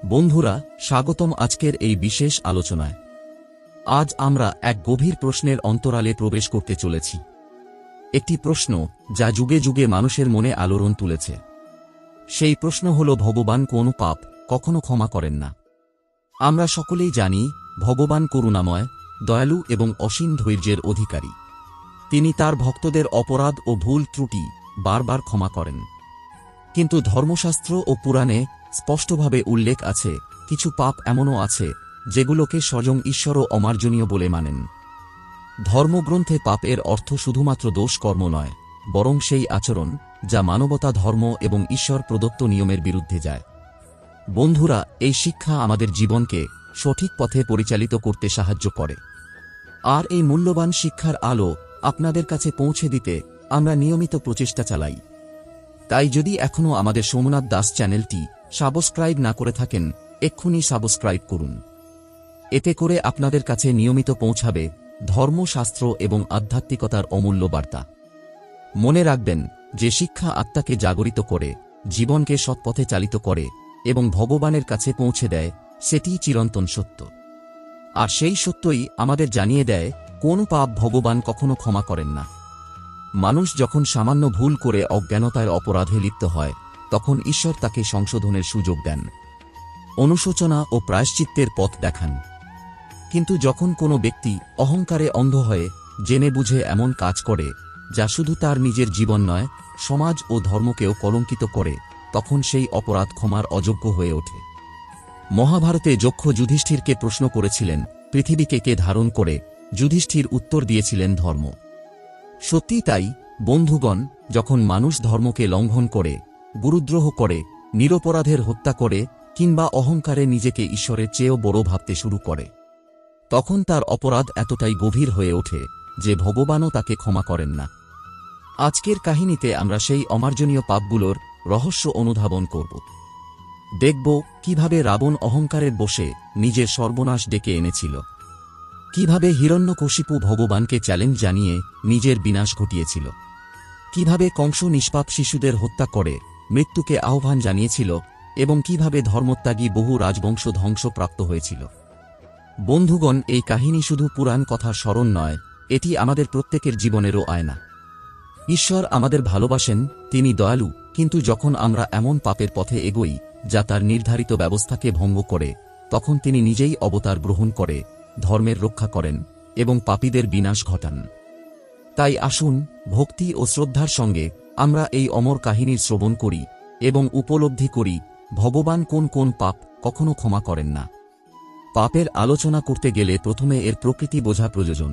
বন্ধুরা, স্বাগতম আজকের এই বিশেষ আলোচনায়। আজ আমরা এক গভীর প্রশ্নের অন্তরালে প্রবেশ করতে চলেছি। একটি প্রশ্ন যা যুগে যুগে মানুষের মনে আলোড়ন তুলেছে। সেই প্রশ্ন হল, ভগবান কোন পাপ কখনো ক্ষমা করেন না? আমরা সকলেই জানি, ভগবান করুণাময়, দয়ালু এবং অসীম ধৈর্যের অধিকারী। তিনি তার ভক্তদের অপরাধ ও ভুল ত্রুটি বারবার ক্ষমা করেন। কিন্তু ধর্মশাস্ত্র ও পুরাণে স্পষ্টভাবে উল্লেখ আছে, কিছু পাপ এমনও আছে যেগুলোকে স্বয়ং ঈশ্বরও অমার্জনীয় বলে মানেন। ধর্মগ্রন্থে পাপের অর্থ শুধুমাত্র দোষ কর্ম নয়, বরং সেই আচরণ যা মানবতা, ধর্ম এবং ঈশ্বর প্রদত্ত নিয়মের বিরুদ্ধে যায়। বন্ধুরা, এই শিক্ষা আমাদের জীবনকে সঠিক পথে পরিচালিত করতে সাহায্য করে। আর এই মূল্যবান শিক্ষার আলো আপনাদের কাছে পৌঁছে দিতে আমরা নিয়মিত প্রচেষ্টা চালাই। তাই যদি এখনও আমাদের সোমনাথ দাস চ্যানেলটি সাবস্ক্রাইব না করে থাকেন, এক্ষুনি সাবস্ক্রাইব করুন। এতে করে আপনাদের কাছে নিয়মিত পৌঁছাবে ধর্মশাস্ত্র এবং আধ্যাত্মিকতার অমূল্য বার্তা। মনে রাখবেন, যে শিক্ষা আত্মাকে জাগরিত করে, জীবনকে সৎপথে চালিত করে এবং ভগবানের কাছে পৌঁছে দেয়, সেটিই চিরন্তন সত্য। আর সেই সত্যই আমাদের জানিয়ে দেয়, কোন পাপ ভগবান কখনো ক্ষমা করেন না। মানুষ যখন সামান্য ভুল করে অজ্ঞানতার অপরাধে লিপ্ত হয়, তখন ঈশ্বর তাকে সংশোধনের সুযোগ দেন, অনুশোচনা ও প্রায়শ্চিত্তের পথ দেখান। কিন্তু যখন কোনো ব্যক্তি অহংকারে অন্ধ হয়ে জেনে বুঝে এমন কাজ করে যা শুধু তার নিজের জীবন নয়, সমাজ ও ধর্মকেও কলঙ্কিত করে, তখন সেই অপরাধ ক্ষমার অযোগ্য হয়ে ওঠে। মহাভারতে যক্ষ যুধিষ্ঠিরকে প্রশ্ন করেছিলেন, পৃথিবীকে কে ধারণ করে? যুধিষ্ঠির উত্তর দিয়েছিলেন, ধর্ম। সত্যি তাই বন্ধুগণ, যখন মানুষ ধর্মকে লঙ্ঘন করে, গুরুদ্রোহ করে, নিরপরাধের হত্যা করে কিংবা অহংকারে নিজেকে ঈশ্বরের চেয়েও বড় ভাবতে শুরু করে, তখন তার অপরাধ এতটাই গভীর হয়ে ওঠে যে ভগবানও তাকে ক্ষমা করেন না। আজকের কাহিনীতে আমরা সেই অমার্জনীয় পাপগুলোর রহস্য অনুধাবন করব। দেখব কিভাবে রাবণ অহংকারের বশে নিজের সর্বনাশ ডেকে এনেছিল, কিভাবে হিরণ্যকশিপু ভগবানকে চ্যালেঞ্জ জানিয়ে নিজের বিনাশ ঘটিয়েছিল, কিভাবে কংস নিষ্পাপ শিশুদের হত্যা করে মৃত্যুকে আহ্বান জানিয়েছিল এবং কিভাবে ধর্মত্যাগী বহু রাজবংশ ধ্বংসপ্রাপ্ত হয়েছিল। বন্ধুগণ, এই কাহিনী শুধু পুরাণ কথার স্মরণ নয়, এটি আমাদের প্রত্যেকের জীবনেরও আয়না। ঈশ্বর আমাদের ভালোবাসেন, তিনি দয়ালু, কিন্তু যখন আমরা এমন পাপের পথে এগোই যা তার নির্ধারিত ব্যবস্থাকে ভঙ্গ করে, তখন তিনি নিজেই অবতার গ্রহণ করে ধর্মের রক্ষা করেন এবং পাপীদের বিনাশ ঘটান। তাই আসুন, ভক্তি ও শ্রদ্ধার সঙ্গে আমরা এই অমর কাহিনীর শ্রবণ করি এবং উপলব্ধি করি ভগবান কোন কোন পাপ কখনো ক্ষমা করেন না। পাপের আলোচনা করতে গেলে প্রথমে এর প্রকৃতি বোঝা প্রয়োজন।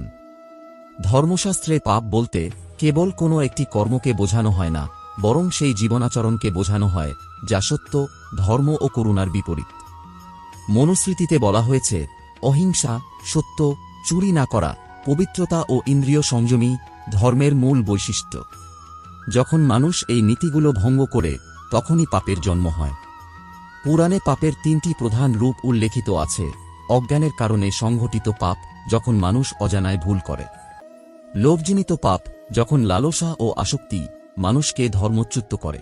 ধর্মশাস্ত্রে পাপ বলতে কেবল কোনো একটি কর্মকে বোঝানো হয় না, বরং সেই জীবনাচরণকে বোঝানো হয় যা সত্য, ধর্ম ও করুণার বিপরীত। মনুস্মৃতিতে বলা হয়েছে, অহিংসা, সত্য, চুরি না করা, পবিত্রতা ও ইন্দ্রিয় সংযমী ধর্মের মূল বৈশিষ্ট্য। যখন মানুষ এই নীতিগুলো ভঙ্গ করে, তখনই পাপের জন্ম হয়। পুরাণে পাপের তিনটি প্রধান রূপ উল্লেখিত আছে। অজ্ঞানের কারণে সংঘটিত পাপ, যখন মানুষ অজানায় ভুল করে; লোভজনিত পাপ, যখন লালসা ও আসক্তি মানুষকে ধর্মচ্যুত করে;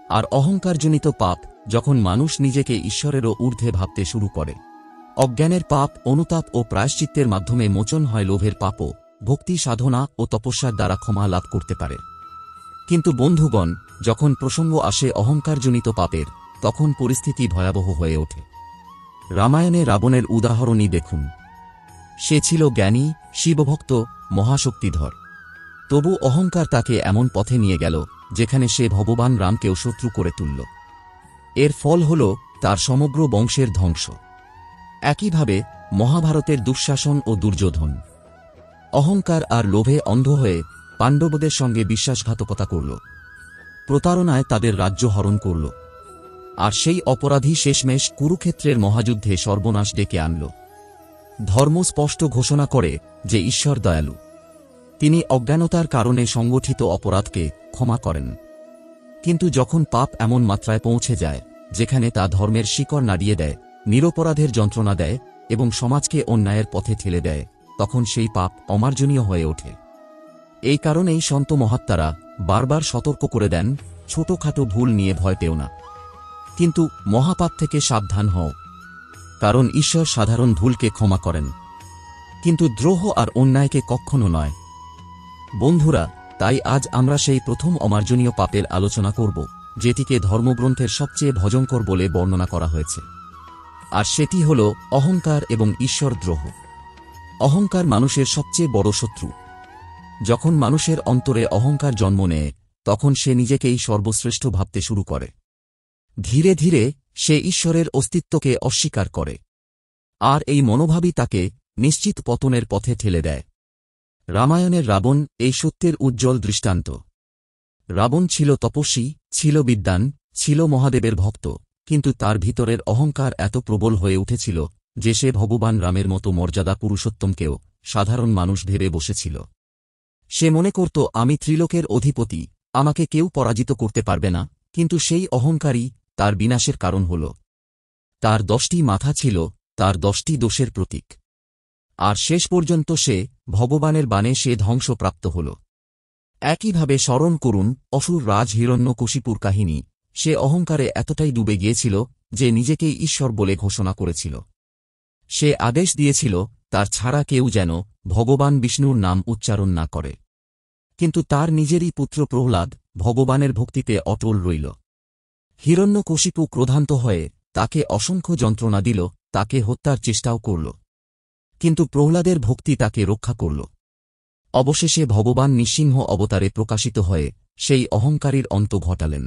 আর অহংকারজনিত পাপ, যখন মানুষ নিজেকে ঈশ্বরেরও ঊর্ধ্বে ভাবতে শুরু করে। অজ্ঞানের পাপ অনুতাপ ও প্রায়শ্চিত্তের মাধ্যমে মোচন হয়, লোভের পাপও ভক্তি সাধনা ও তপস্যার দ্বারা ক্ষমা লাভ করতে পারে। কিন্তু বন্ধুগণ, যখন প্রসঙ্গ আসে অহংকারজনিত পাপের, তখন পরিস্থিতি ভয়াবহ হয়ে ওঠে। রামায়ণে রাবণের উদাহরণই দেখুন। সে ছিল জ্ঞানী, শিবভক্ত, মহাশক্তিধর। তবু অহংকার তাকে এমন পথে নিয়ে গেল যেখানে সে ভগবান রামকেও শত্রু করে তুলল। এর ফল হল তার সমগ্র বংশের ধ্বংস। একইভাবে মহাভারতের দুঃশাসন ও দুর্যোধন অহংকার আর লোভে অন্ধ হয়ে পাণ্ডবদের সঙ্গে বিশ্বাসঘাতকতা করল, প্রতারণায় তাদের রাজ্য হরণ করল, আর সেই অপরাধী শেষমেশ কুরুক্ষেত্রের মহাযুদ্ধে সর্বনাশ ডেকে আনল। ধর্ম স্পষ্ট ঘোষণা করে যে ঈশ্বর দয়ালু। তিনি অজ্ঞানতার কারণে সংগঠিত অপরাধকে ক্ষমা করেন। কিন্তু যখন পাপ এমন মাত্রায় পৌঁছে যায় যেখানে তা ধর্মের শিকড় নাড়িয়ে দেয়, নিরপরাধের যন্ত্রণা দেয় এবং সমাজকে অন্যায়ের পথে ঠেলে দেয়, তখন সেই পাপ অমার্জনীয় হয়ে ওঠে। এই কারণেই সন্ত মহাত্মারা বারবার সতর্ক করে দেন, ছোটখাটো ভুল নিয়ে ভয় পেও না। কিন্তু মহাপাপ থেকে সাবধান হও, কারণ ঈশ্বর সাধারণ ভুলকে ক্ষমা করেন, কিন্তু দ্রোহ আর অন্যায়কে কখনো নয়। বন্ধুরা, তাই আজ আমরা সেই প্রথম অমার্জনীয় পাপের আলোচনা করব, যেটিকে ধর্মগ্রন্থের সবচেয়ে ভয়ঙ্কর বলে বর্ণনা করা হয়েছে। আর সেটি হল অহংকার এবং ঈশ্বরদ্রোহ। অহংকার মানুষের সবচেয়ে বড় শত্রু। যখন মানুষের অন্তরে অহংকার জন্ম নেয়, তখন সে নিজেকেই সর্বশ্রেষ্ঠ ভাবতে শুরু করে। ধীরে ধীরে সে ঈশ্বরের অস্তিত্বকে অস্বীকার করে, আর এই মনোভাবই তাকে নিশ্চিত পতনের পথে ঠেলে দেয়। রামায়ণের রাবণ এই সত্যের উজ্জ্বল দৃষ্টান্ত। রাবণ ছিল তপস্বী, ছিল বিদ্বান, ছিল মহাদেবের ভক্ত, কিন্তু তার ভিতরের অহংকার এত প্রবল হয়ে উঠেছিল যে সে ভগবান রামের মতো মর্যাদা পুরুষোত্তমকেও সাধারণ মানুষ ভেবে বসেছিল। সে মনে করত, আমি ত্রিলোকের অধিপতি, আমাকে কেউ পরাজিত করতে পারবে না। কিন্তু সেই অহংকারই তার বিনাশের কারণ হল। তার 10টি মাথা ছিল তার 10টি দোষের প্রতীক, আর শেষ পর্যন্ত সে ভগবানের বাণে সে ধ্বংসপ্রাপ্ত হল। একইভাবে স্মরণ করুন অসুর রাজ হিরণ্যকশিপুর কাহিনী। সে অহংকারে এতটাই ডুবে গিয়েছিল যে নিজেকেই ঈশ্বর বলে ঘোষণা করেছিল। সে আদেশ দিয়েছিল তার ছাড়া কেউ যেন ভগবান বিষ্ণুর নাম উচ্চারণ না করে। কিন্তু তার নিজেরই পুত্র প্রহ্লাদ ভগবানের ভক্তিতে অটল রইল। হিরণ্যকশিপু ক্রোধান্ত হয়ে তাকে অসংখ্য যন্ত্রণা দিল, তাকে হত্যার চেষ্টাও করল, কিন্তু প্রহ্লাদের ভক্তি তাকে রক্ষা করল। অবশেষে ভগবান নৃসিংহ অবতারে প্রকাশিত হয়ে সেই অহংকারীর অন্ত ঘটালেন।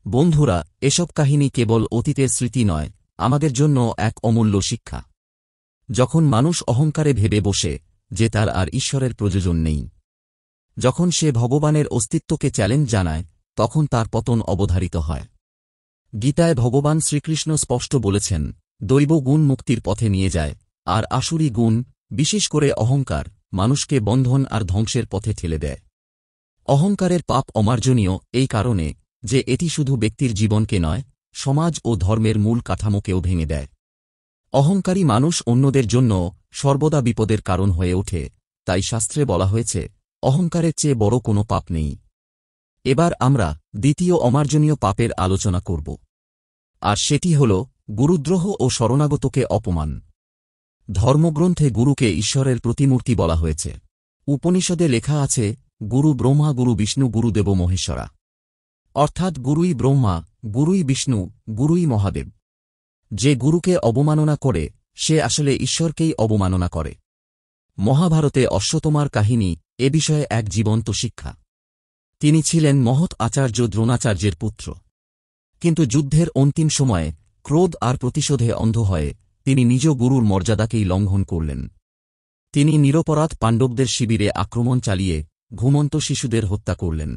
বন্ধুরা, এসব কাহিনী কেবল অতীতের স্মৃতি নয়, আমাদের জন্য এক অমূল্য শিক্ষা। যখন মানুষ অহংকারে ভেবে বসে যে তার আর ঈশ্বরের প্রয়োজন নেই, যখন সে ভগবানের অস্তিত্বকে চ্যালেঞ্জ জানায়, তখন তার পতন অবধারিত হয়। গীতায় ভগবান শ্রীকৃষ্ণ স্পষ্ট বলেছেন, দৈব গুণ মুক্তির পথে নিয়ে যায়, আর আসুরী গুণ, বিশেষ করে অহংকার, মানুষকে বন্ধন আর ধ্বংসের পথে ঠেলে দেয়। অহংকারের পাপ অমার্জনীয় এই কারণে যে এটি শুধু ব্যক্তির জীবনকে নয়, সমাজ ও ধর্মের মূল কাঠামোকেও ভেঙে দেয়। অহংকারী মানুষ অন্যদের জন্য সর্বদা বিপদের কারণ হয়ে ওঠে। তাই শাস্ত্রে বলা হয়েছে, অহংকারের চেয়ে বড় কোনো পাপ নেই। এবার আমরা দ্বিতীয় অমার্জনীয় পাপের আলোচনা করব, আর সেটি হল গুরুদ্রোহ ও শরণাগতকে অপমান। ধর্মগ্রন্থে গুরুকে ঈশ্বরের প্রতিমূর্তি বলা হয়েছে। উপনিষদে লেখা আছে, গুরু ব্রহ্মা, গুরু বিষ্ণু, গুরুদেব মহেশ্বরা, অর্থাৎ গুরুই ব্রহ্মা, গুরুই বিষ্ণু, গুরুই মহাদেব। যে গুরুকে অবমাননা করে সে আসলে ঈশ্বরকেই অবমাননা করে। মহাভারতে অশ্বত্থামার কাহিনী এ বিষয়ে এক জীবন্ত শিক্ষা। তিনি ছিলেন মহৎ আচার্য দ্রোণাচার্যের পুত্র, কিন্তু যুদ্ধের অন্তিম সময়ে ক্রোধ আর প্রতিশোধে অন্ধ হয়ে তিনি নিজ গুরুর মর্যাদাকেই লঙ্ঘন করলেন। তিনি নিরপরাধ পাণ্ডবদের শিবিরে আক্রমণ চালিয়ে ঘুমন্ত শিশুদের হত্যা করলেন।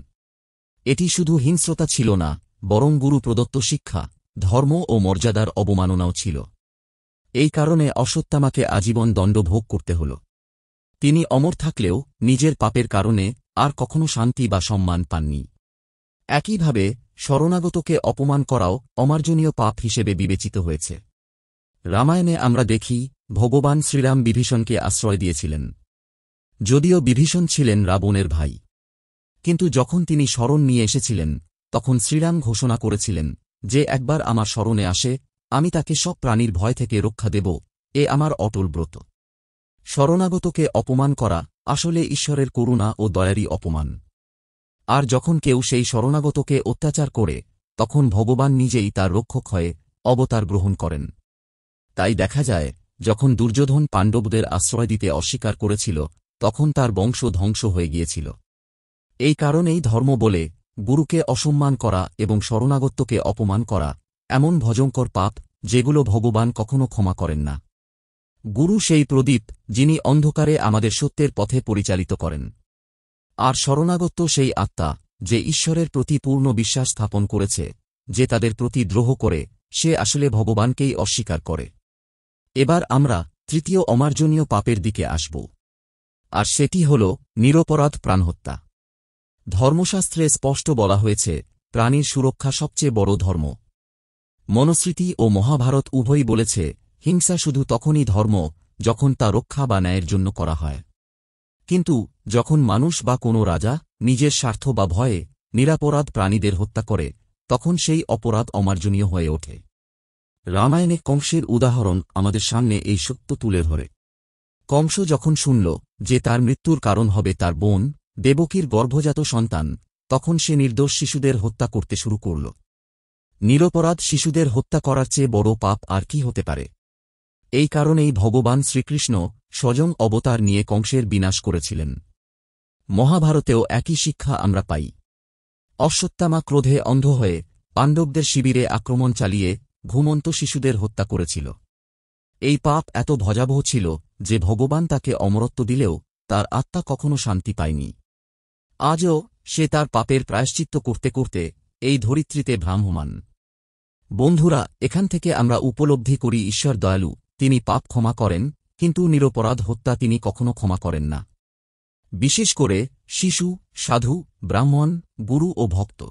এটি শুধু হিংস্রতা ছিল না, বরং গুরু প্রদত্ত শিক্ষা, ধর্ম ও মর্যাদার অবমাননাও ছিল। এই কারণে অশ্বত্থামাকে আজীবন দণ্ড ভোগ করতে হল। তিনি অমর থাকলেও নিজের পাপের কারণে আর কখনো শান্তি বা সম্মান পাননি। একইভাবে শরণাগতকে অপমান করাও অমার্জনীয় পাপ হিসেবে বিবেচিত হয়েছে। রামায়ণে আমরা দেখি, ভগবান শ্রীরাম বিভীষণকে আশ্রয় দিয়েছিলেন। যদিও বিভীষণ ছিলেন রাবণের ভাই, কিন্তু যখন তিনি শরণ নিয়ে এসেছিলেন, তখন শ্রীরাম ঘোষণা করেছিলেন, যে একবার আমার শরণে আসে, আমি তাকে সব প্রাণীর ভয় থেকে রক্ষা দেব, এ আমার অটল ব্রত। শরণাগতকে অপমান করা আসলে ঈশ্বরের করুণা ও দয়ারই অপমান। আর যখন কেউ সেই শরণাগতকে অত্যাচার করে, তখন ভগবান নিজেই তার রক্ষক হয়ে অবতার গ্রহণ করেন। তাই দেখা যায়, যখন দুর্যোধন পাণ্ডবদের আশ্রয় দিতে অস্বীকার করেছিল, তখন তার বংশ ধ্বংস হয়ে গিয়েছিল। এই কারণেই ধর্ম বলে, গুরুকে অসম্মান করা এবং শরণাগতকে অপমান করা এমন ভয়ঙ্কর পাপ যেগুলো ভগবান কখনো ক্ষমা করেন না। গুরু সেই প্রদীপ যিনি অন্ধকারে আমাদের সত্যের পথে পরিচালিত করেন, আর শরণাগত সেই আত্মা যে ঈশ্বরের প্রতি পূর্ণ বিশ্বাস স্থাপন করেছে। যে তাদের প্রতি দ্রোহ করে সে আসলে ভগবানকেই অস্বীকার করে। এবার আমরা তৃতীয় অমার্জনীয় পাপের দিকে আসব, আর সেটি হল নিরপরাধ প্রাণহত্যা। ধর্মশাস্ত্রে স্পষ্ট বলা হয়েছে, প্রাণীর সুরক্ষা সবচেয়ে বড় ধর্ম। মনুস্মৃতি ও মহাভারত উভয়ই বলেছে, হিংসা শুধু তখনই ধর্ম যখন তা রক্ষা বা ন্যায়ের জন্য করা হয়। কিন্তু যখন মানুষ বা কোনো রাজা নিজের স্বার্থ বা ভয়ে নিরপরাধ প্রাণীদের হত্যা করে, তখন সেই অপরাধ অমার্জনীয় হয়ে ওঠে। রামায়ণে কংসের উদাহরণ আমাদের সামনে এই সত্য তুলে ধরে। কংস যখন শুনল যে তার মৃত্যুর কারণ হবে তার বোন দেবকীর গর্ভজাত সন্তান, তখন সে নির্দোষ শিশুদের হত্যা করতে শুরু করল। নিরপরাধ শিশুদের হত্যা করার চেয়ে বড় পাপ আর কি হতে পারে? এই কারণেই ভগবান শ্রীকৃষ্ণ স্বয়ং অবতার নিয়ে কংসের বিনাশ করেছিলেন। মহাভারতেও একই শিক্ষা আমরা পাই। অশ্বত্থামা ক্রোধে অন্ধ হয়ে পাণ্ডবদের শিবিরে আক্রমণ চালিয়ে ঘুমন্ত শিশুদের হত্যা করেছিল। এই পাপ এত ভয়াবহ ছিল যে ভগবান তাকে অমরত্ব দিলেও তার আত্মা কখনো শান্তি পায়নি। আজও সে তার পাপের প্রায়শ্চিত্ত করতে করতে এই ধরিত্রীতে ভ্রাম্যমাণ। বন্ধুরা, এখান থেকে আমরা উপলব্ধি করি ঈশ্বর দয়ালু, তিনি পাপ ক্ষমা করেন, কিন্তু নিরপরাধ হত্যা তিনি কখনো ক্ষমা করেন না। বিশেষ করে শিশু, সাধু, ব্রাহ্মণ, গুরু ও ভক্ত,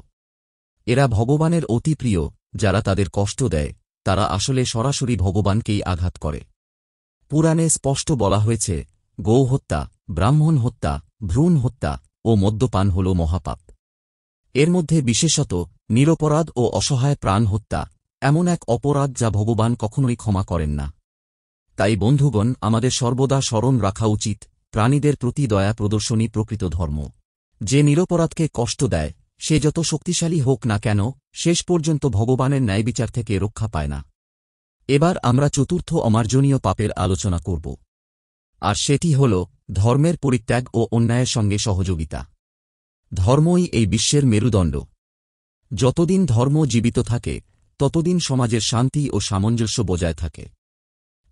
এরা ভগবানের অতি প্রিয়। যারা তাদের কষ্ট দেয় তারা আসলে সরাসরি ভগবানকেই আঘাত করে। পুরাণে স্পষ্ট বলা হয়েছে, গৌ হত্যা, ব্রাহ্মণ হত্যা, ভ্রূণ হত্যা ও মদ্যপান হল মহাপাপ। এর মধ্যে বিশেষত নিরপরাধ ও অসহায় প্রাণ হত্যা এমন এক অপরাধ যা ভগবান কখনোই ক্ষমা করেন না। তাই বন্ধুগণ, আমাদের সর্বদা স্মরণ রাখা উচিত, প্রাণীদের প্রতি দয়া প্রদর্শনী প্রকৃত ধর্ম। যে নিরপরাধকে কষ্ট দেয় সে যত শক্তিশালী হোক না কেন, শেষ পর্যন্ত ভগবানের ন্যায়বিচার থেকে রক্ষা পায় না। এবার আমরা চতুর্থ অমার্জনীয় পাপের আলোচনা করব, আর সেটি হল ধর্মের পরিত্যাগ ও অন্যায়ের সঙ্গে সহযোগিতা। ধর্মই এই বিশ্বের মেরুদণ্ড। যতদিন ধর্ম জীবিত থাকে ততদিন সমাজের শান্তি ও সামঞ্জস্য বজায় থাকে।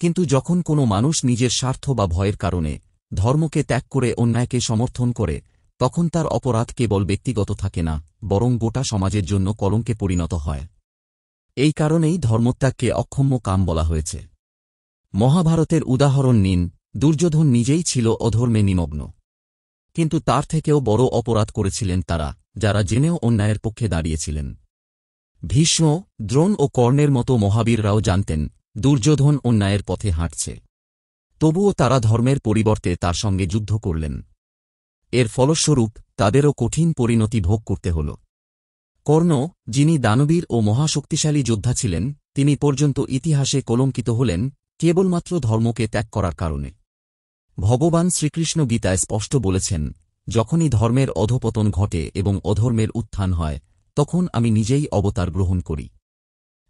কিন্তু যখন কোনো মানুষ নিজের স্বার্থ বা ভয়ের কারণে ধর্মকে ত্যাগ করে অন্যায়কে সমর্থন করে, তখন তার অপরাধ কেবল ব্যক্তিগত থাকে না, বরং গোটা সমাজের জন্য কলঙ্কে পরিণত হয়। এই কারণেই ধর্মত্যাগকে অক্ষম্য কাম বলা হয়েছে। মহাভারতের উদাহরণ নিন, দুর্যোধন নিজেই ছিল অধর্মে নিমগ্ন, কিন্তু তার থেকেও বড় অপরাধ করেছিলেন তারা, যারা জেনেও অন্যায়ের পক্ষে দাঁড়িয়েছিলেন। ভীষ্ম, দ্রোণ ও কর্ণের মতো মহাবীররাও জানতেন দুর্যোধন অন্যায়ের পথে হাঁটছে, তবুও তারা ধর্মের পরিবর্তে তার সঙ্গে যুদ্ধ করলেন। এর ফলস্বরূপ তাদেরও কঠিন পরিণতি ভোগ করতে হল। কর্ণ, যিনি দানবীর ও মহাশক্তিশালী যোদ্ধা ছিলেন, তিনি পর্যন্ত ইতিহাসে কলঙ্কিত হলেন কেবলমাত্র ধর্মকে ত্যাগ করার কারণে। ভগবান শ্রীকৃষ্ণ গীতায় স্পষ্ট বলেছেন, যখনই ধর্মের অধঃপতন ঘটে এবং অধর্মের উত্থান হয়, তখন আমি নিজেই অবতার গ্রহণ করি।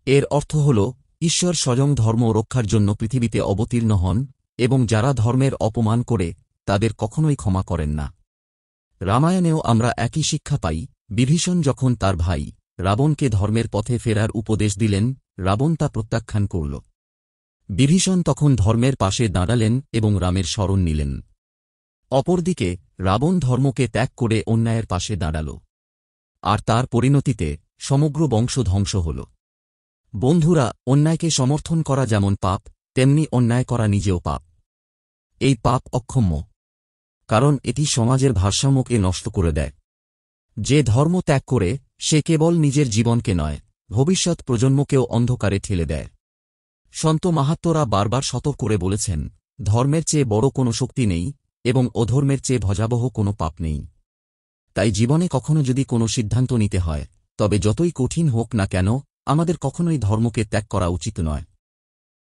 এর অর্থ হল, ঈশ্বর স্বয়ং ধর্ম রক্ষার জন্য পৃথিবীতে অবতীর্ণ হন এবং যারা ধর্মের অপমান করে তাদের কখনোই ক্ষমা করেন না। রামায়ণেও আমরা একই শিক্ষা পাই। বিভীষণ যখন তার ভাই রাবণকে ধর্মের পথে ফেরার উপদেশ দিলেন, রাবণ তা প্রত্যাখ্যান করল। বিভীষণ তখন ধর্মের পাশে দাঁড়ালেন এবং রামের শরণ নিলেন। অপরদিকে রাবণ ধর্মকে ত্যাগ করে অন্যায়ের পাশে দাঁড়াল, আর তার পরিণতিতে সমগ্র বংশ ধ্বংস হল। বন্ধুরা, অন্যায়কে সমর্থন করা যেমন পাপ, তেমনি অন্যায় করা নিজেও পাপ। এই পাপ অক্ষম্য, কারণ এটি সমাজের ভারসাম্যকে নষ্ট করে দেয়। যে ধর্ম ত্যাগ করে সে কেবল নিজের জীবনকে নয়, ভবিষ্যৎ প্রজন্মকেও অন্ধকারে ঠেলে দেয়। সন্ত মাহাত্ম্যরা বারবার সতর্ক করে বলেছেন, ধর্মের চেয়ে বড় কোনো শক্তি নেই এবং অধর্মের চেয়ে ভয়াবহ কোনো পাপ নেই। তাই জীবনে কখনো যদি কোনো সিদ্ধান্ত নিতে হয়, তবে যতই কঠিন হোক না কেন, আমাদের কখনোই ধর্মকে ত্যাগ করা উচিত নয়।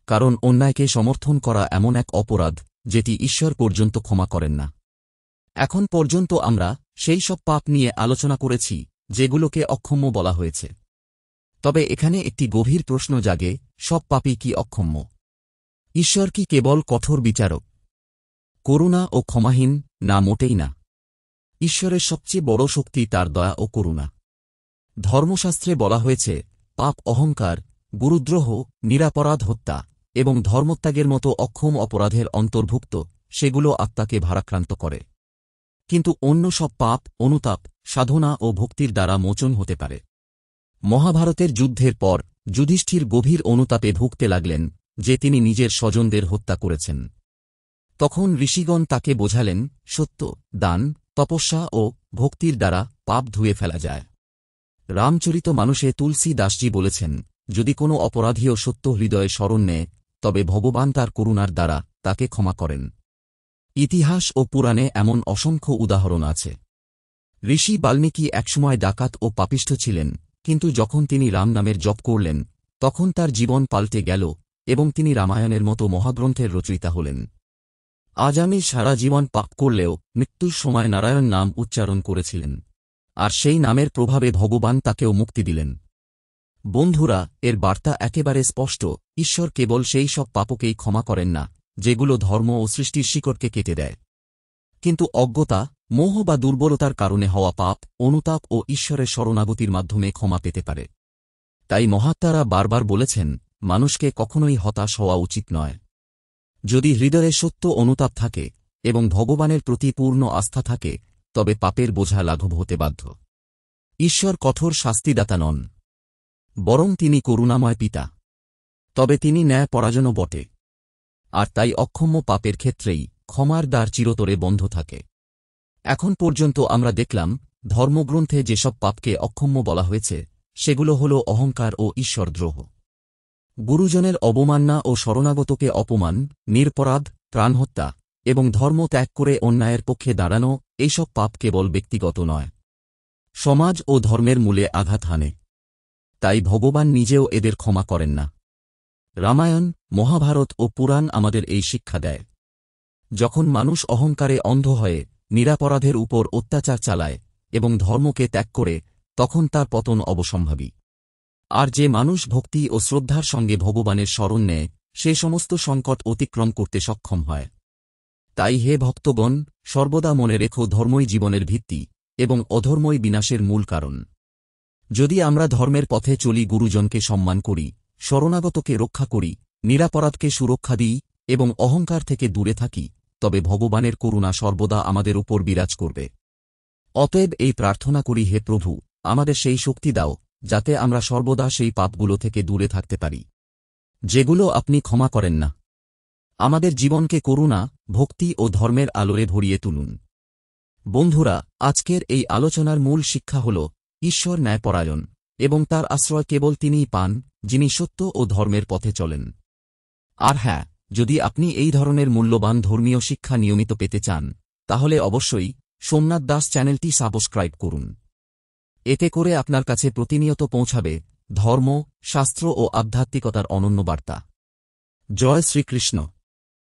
কারণ অন্যায়কে সমর্থন করা এমন এক অপরাধ যেটি ঈশ্বর পর্যন্ত ক্ষমা করেন না। এখন পর্যন্ত আমরা সেই সব পাপ নিয়ে আলোচনা করেছি যেগুলোকে অক্ষম্য বলা হয়েছে। তবে এখানে একটি গভীর প্রশ্ন জাগে, সব পাপই কি অক্ষম্য? ঈশ্বর কি কেবল কঠোর বিচারক, করুণা ও ক্ষমাহীন? না, মোটেই না। ঈশ্বরের সবচেয়ে বড় শক্তি তার দয়া ও করুণা। ধর্মশাস্ত্রে বলা হয়েছে, পাপ অহংকার, গুরুদ্রোহ, নিরাপরাধ হত্যা এবং ধর্মত্যাগের মতো অক্ষম অপরাধের অন্তর্ভুক্ত, সেগুলো আত্মাকে ভারাক্রান্ত করে। কিন্তু অন্য সব পাপ অনুতাপ, সাধনা ও ভক্তির দ্বারা মোচন হতে পারে। মহাভারতের যুদ্ধের পর যুধিষ্ঠির গভীর অনুতাপে ভুগতে লাগলেন যে তিনি নিজের স্বজনদের হত্যা করেছেন। তখন ঋষিগণ তাকে বোঝালেন, সত্য, দান, তপস্যা ও ভক্তির দ্বারা পাপ ধুয়ে ফেলা যায়। রামচরিত মানুষে তুলসী দাসজি বলেছেন, যদি কোনো অপরাধীও সত্য হৃদয়ে স্মরণ নেয়, তবে ভগবান তার করুণার দ্বারা তাকে ক্ষমা করেন। ইতিহাস ও পুরাণে এমন অসংখ্য উদাহরণ আছে। ঋষি বাল্মীকি একসময় ডাকাত ও পাপিষ্ঠ ছিলেন, কিন্তু যখন তিনি রাম নামের জপ করলেন তখন তার জীবন পাল্টে গেল এবং তিনি রামায়ণের মতো মহাগ্রন্থের রচয়িতা হলেন। আজ আমি সারা জীবন পাপ করলেও মৃত্যুর সময় নারায়ণ নাম উচ্চারণ করেছিলেন, আর সেই নামের প্রভাবে ভগবান তাকেও মুক্তি দিলেন। বন্ধুরা, এর বার্তা একেবারে স্পষ্ট, ঈশ্বর কেবল সেই সব পাপকেই ক্ষমা করেন না যেগুলো ধর্ম ও সৃষ্টির শিকড়কে কেটে দেয়, কিন্তু অজ্ঞতা, মোহ বা দুর্বলতার কারণে হওয়া পাপ, অনুতাপ ও ঈশ্বরের শরণাগতির মাধ্যমে ক্ষমা পেতে পারে। তাই মহাত্মারা বারবার বলেছেন, মানুষকে কখনোই হতাশ হওয়া উচিত নয়। যদি হৃদয়ে সত্য অনুতাপ থাকে এবং ভগবানের প্রতি পূর্ণ আস্থা থাকে, তবে পাপের বোঝা লাঘব হতে বাধ্য। ঈশ্বর কঠোর শাস্তিদাতা নন, বরং তিনি করুণাময় পিতা। তবে তিনি ন্যায়পরায়ণও বটে, আর তাই অক্ষম্য পাপের ক্ষেত্রেই ক্ষমার দ্বার চিরতরে বন্ধ থাকে। এখন পর্যন্ত আমরা দেখলাম, ধর্মগ্রন্থে যেসব পাপকে অক্ষম্য বলা হয়েছে সেগুলো হল অহংকার ও ঈশ্বরদ্রোহ, গুরুজনের অবমাননা ও শরণাগতকে অপমান, নিরপরাধ, প্রাণহত্যা এবং ধর্ম ত্যাগ করে অন্যায়ের পক্ষে দাঁড়ানো। এইসব পাপ কেবল ব্যক্তিগত নয়, সমাজ ও ধর্মের মূলে আঘাত হানে। তাই ভগবান নিজেও এদের ক্ষমা করেন না। রামায়ণ, মহাভারত ও পুরাণ আমাদের এই শিক্ষা দেয়। যখন মানুষ অহংকারে অন্ধ হয়ে নিরাপরাধের উপর অত্যাচার চালায় এবং ধর্মকে ত্যাগ করে, তখন তার পতন অবশ্যম্ভাবী। আর যে মানুষ ভক্তি ও শ্রদ্ধার সঙ্গে ভগবানের শরণ নেয়, সে সমস্ত সংকট অতিক্রম করতে সক্ষম হয়। তাই হে ভক্তগণ, সর্বদা মনে রেখো, ধর্মই জীবনের ভিত্তি এবং অধর্মই বিনাশের মূল কারণ। যদি আমরা ধর্মের পথে চলি, গুরুজনকে সম্মান করি, শরণাগতকে রক্ষা করি, নিরাপরাধকে সুরক্ষা দিই এবং অহংকার থেকে দূরে থাকি, তবে ভগবানের করুণা সর্বদা আমাদের উপর বিরাজ করবে। অতএব এই প্রার্থনা করি, হে প্রভু, আমাদের সেই শক্তি দাও যাতে আমরা সর্বদা সেই পাপগুলো থেকে দূরে থাকতে পারি যেগুলো আপনি ক্ষমা করেন না। আমাদের জীবনকে করুণা, ভক্তি ও ধর্মের আলোয় ভরিয়ে তুলুন। বন্ধুরা, আজকের এই আলোচনার মূল শিক্ষা হল, ঈশ্বর ন্যায়পরায়ণ এবং তার আশ্রয় কেবল তিনিই পান যিনি সত্য ও ধর্মের পথে চলেন। আর হ্যাঁ, যদি আপনি এই ধরনের মূল্যবান ধর্মীয় শিক্ষা নিয়মিত পেতে চান, তাহলে অবশ্যই সোমনাথ দাস চ্যানেলটি সাবস্ক্রাইব করুন। এতে করে আপনার কাছে প্রতিনিয়ত পৌঁছাবে ধর্ম, শাস্ত্র ও আধ্যাত্মিকতার অনন্য বার্তা। জয় শ্রীকৃষ্ণ।